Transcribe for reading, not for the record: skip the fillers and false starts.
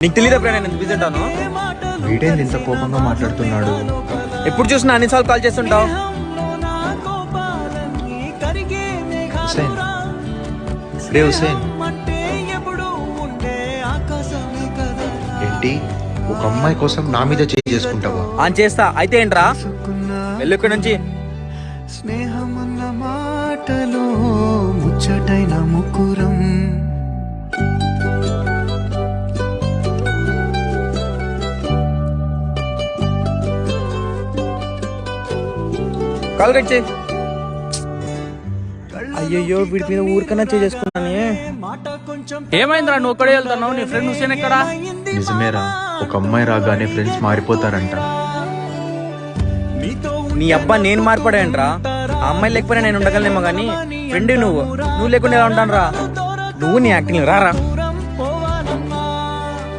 నీకు తెలియదు నేను ఎంత బిజీ ఉంటాను. వీడేంది ఇంత కోపంగా మాట్లాడుతున్నాడు? ఎప్పుడు చూసినా అన్నిసార్లు కాల్ చేస్తుంటావు. హుసేన్, రే హుసేన్, ఏంటి ఒక అమ్మాయి కోసం నా మీద చేసుకుంటావా? ఆన్ చేస్తా అయితే ఏంట్రా, వెళ్ళు ఇక్కడి నుంచి. స్నేహమన్న మాటలో ముచ్చటైన ముకురం, కాల్ కట్ చేయి. అయ్యయ్యో వీడి మీద ఊరికన్నా చేసుకున్నాను. ఏమైందిరా నువ్వు ఒక్కడే వెళ్తున్నావు? నీ ఫ్రెండ్ హుసేన్ ఎక్కడా? నిజమేరా, ఒక అమ్మాయి రాగానే ఫ్రెండ్స్ మారిపోతారంట. నీ అబ్బా నేను మారిపడాయంట్రా. ఆ అమ్మాయి లేకపోయినా నేను ఉండగలనేమో కానీ ఫ్రెండ్ నువ్వు లేకుండా ఎలా ఉంటాను రా. నువ్వు నీ యాక్టింగ్ రారా.